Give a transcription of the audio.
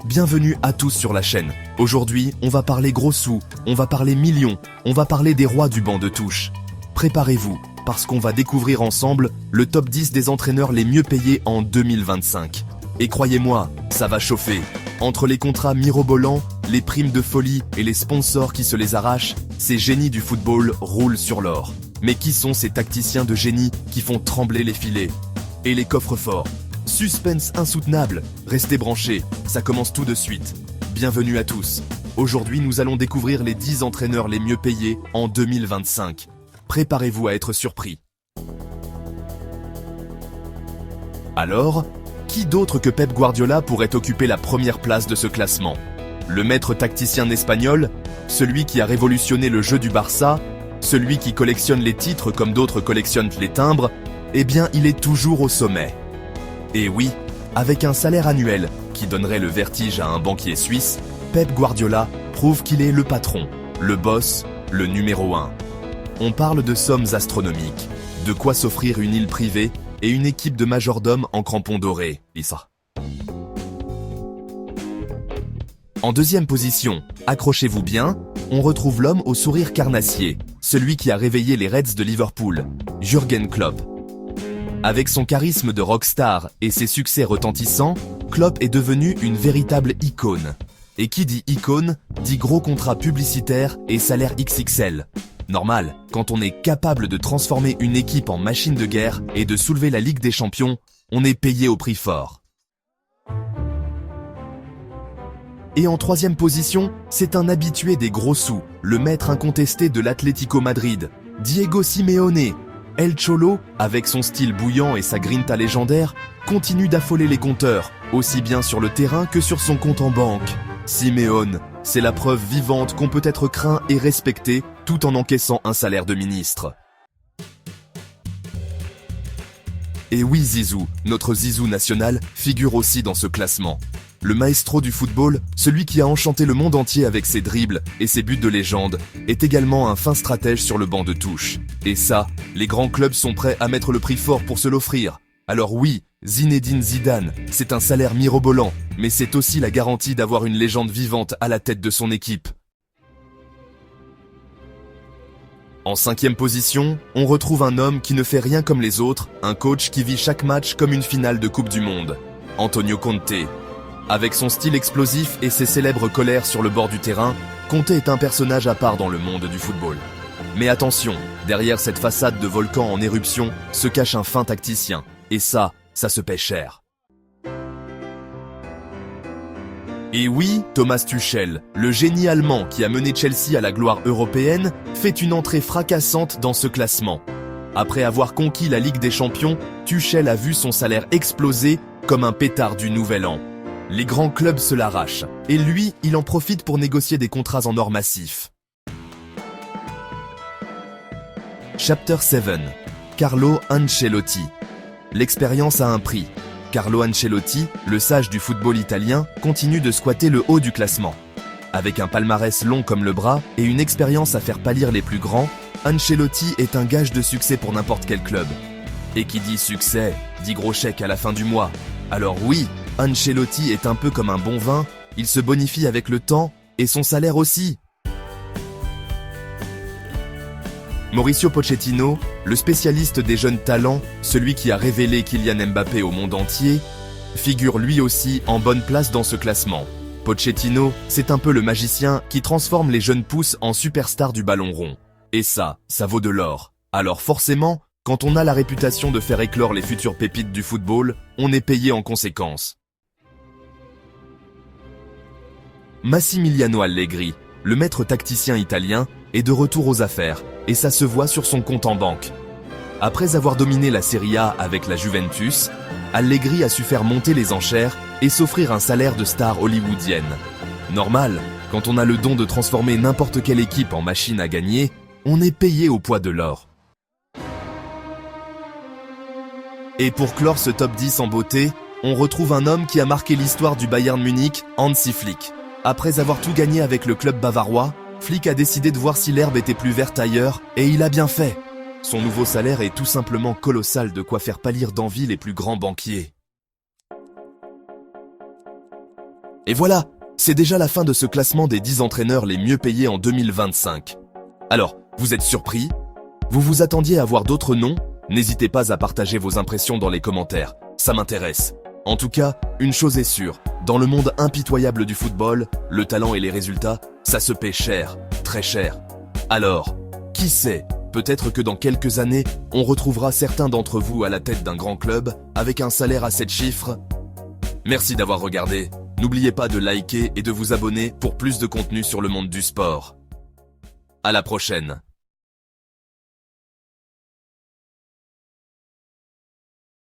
bienvenue à tous sur la chaîne. Aujourd'hui, on va parler gros sous, on va parler millions, on va parler des rois du banc de touche. Préparez-vous, parce qu'on va découvrir ensemble le top 10 des entraîneurs les mieux payés en 2025. Et croyez-moi, ça va chauffer. Entre les contrats mirobolants, les primes de folie et les sponsors qui se les arrachent, ces génies du football roulent sur l'or. Mais qui sont ces tacticiens de génie qui font trembler les filets et les coffres forts? Suspense insoutenable, restez branchés, ça commence tout de suite. Bienvenue à tous. Aujourd'hui, nous allons découvrir les 10 entraîneurs les mieux payés en 2025. Préparez-vous à être surpris. Alors, qui d'autre que Pep Guardiola pourrait occuper la première place de ce classement? Le maître tacticien espagnol, celui qui a révolutionné le jeu du Barça, celui qui collectionne les titres comme d'autres collectionnent les timbres, eh bien il est toujours au sommet. Et oui, avec un salaire annuel qui donnerait le vertige à un banquier suisse, Pep Guardiola prouve qu'il est le patron, le boss, le numéro 1. On parle de sommes astronomiques, de quoi s'offrir une île privée et une équipe de majordomes en crampons dorés, Lisa. En deuxième position, accrochez-vous bien, on retrouve l'homme au sourire carnassier, celui qui a réveillé les Reds de Liverpool, Jürgen Klopp. Avec son charisme de rockstar et ses succès retentissants, Klopp est devenu une véritable icône. Et qui dit icône, dit gros contrat publicitaire et salaire XXL. Normal, quand on est capable de transformer une équipe en machine de guerre et de soulever la Ligue des Champions, on est payé au prix fort. Et en troisième position, c'est un habitué des gros sous, le maître incontesté de l'Atlético Madrid, Diego Simeone. El Cholo, avec son style bouillant et sa grinta légendaire, continue d'affoler les compteurs, aussi bien sur le terrain que sur son compte en banque. Simeone, c'est la preuve vivante qu'on peut être craint et respecté tout en encaissant un salaire de ministre. Et oui Zizou, notre Zizou national, figure aussi dans ce classement. Le maestro du football, celui qui a enchanté le monde entier avec ses dribbles et ses buts de légende, est également un fin stratège sur le banc de touche. Et ça, les grands clubs sont prêts à mettre le prix fort pour se l'offrir. Alors oui, Zinedine Zidane, c'est un salaire mirobolant, mais c'est aussi la garantie d'avoir une légende vivante à la tête de son équipe. En cinquième position, on retrouve un homme qui ne fait rien comme les autres, un coach qui vit chaque match comme une finale de Coupe du Monde. Antonio Conte. Avec son style explosif et ses célèbres colères sur le bord du terrain, Conte est un personnage à part dans le monde du football. Mais attention, derrière cette façade de volcan en éruption se cache un fin tacticien. Et ça se paie cher. Et oui, Thomas Tuchel, le génie allemand qui a mené Chelsea à la gloire européenne, fait une entrée fracassante dans ce classement. Après avoir conquis la Ligue des Champions, Tuchel a vu son salaire exploser comme un pétard du nouvel an. Les grands clubs se l'arrachent, et lui, il en profite pour négocier des contrats en or massif. Chapter 7. Carlo Ancelotti. L'expérience a un prix. Carlo Ancelotti, le sage du football italien, continue de squatter le haut du classement. Avec un palmarès long comme le bras et une expérience à faire pâlir les plus grands, Ancelotti est un gage de succès pour n'importe quel club. Et qui dit succès, dit gros chèque à la fin du mois. Alors oui, Ancelotti est un peu comme un bon vin, il se bonifie avec le temps, et son salaire aussi. Mauricio Pochettino, le spécialiste des jeunes talents, celui qui a révélé Kylian Mbappé au monde entier, figure lui aussi en bonne place dans ce classement. Pochettino, c'est un peu le magicien qui transforme les jeunes pousses en superstars du ballon rond. Et ça vaut de l'or. Alors forcément, quand on a la réputation de faire éclore les futures pépites du football, on est payé en conséquence. Massimiliano Allegri, le maître tacticien italien, est de retour aux affaires, et ça se voit sur son compte en banque. Après avoir dominé la Serie A avec la Juventus, Allegri a su faire monter les enchères et s'offrir un salaire de star hollywoodienne. Normal, quand on a le don de transformer n'importe quelle équipe en machine à gagner, on est payé au poids de l'or. Et pour clore ce top 10 en beauté, on retrouve un homme qui a marqué l'histoire du Bayern Munich, Hansi Flick. Après avoir tout gagné avec le club bavarois, Flick a décidé de voir si l'herbe était plus verte ailleurs, et il a bien fait. Son nouveau salaire est tout simplement colossal, de quoi faire pâlir d'envie les plus grands banquiers. Et voilà, c'est déjà la fin de ce classement des 10 entraîneurs les mieux payés en 2025. Alors, vous êtes surpris? Vous vous attendiez à voir d'autres noms? N'hésitez pas à partager vos impressions dans les commentaires, ça m'intéresse. En tout cas, une chose est sûre, dans le monde impitoyable du football, le talent et les résultats, ça se paie cher, très cher. Alors, qui sait, peut-être que dans quelques années, on retrouvera certains d'entre vous à la tête d'un grand club, avec un salaire à 7 chiffres. Merci d'avoir regardé, n'oubliez pas de liker et de vous abonner pour plus de contenu sur le monde du sport. À la prochaine.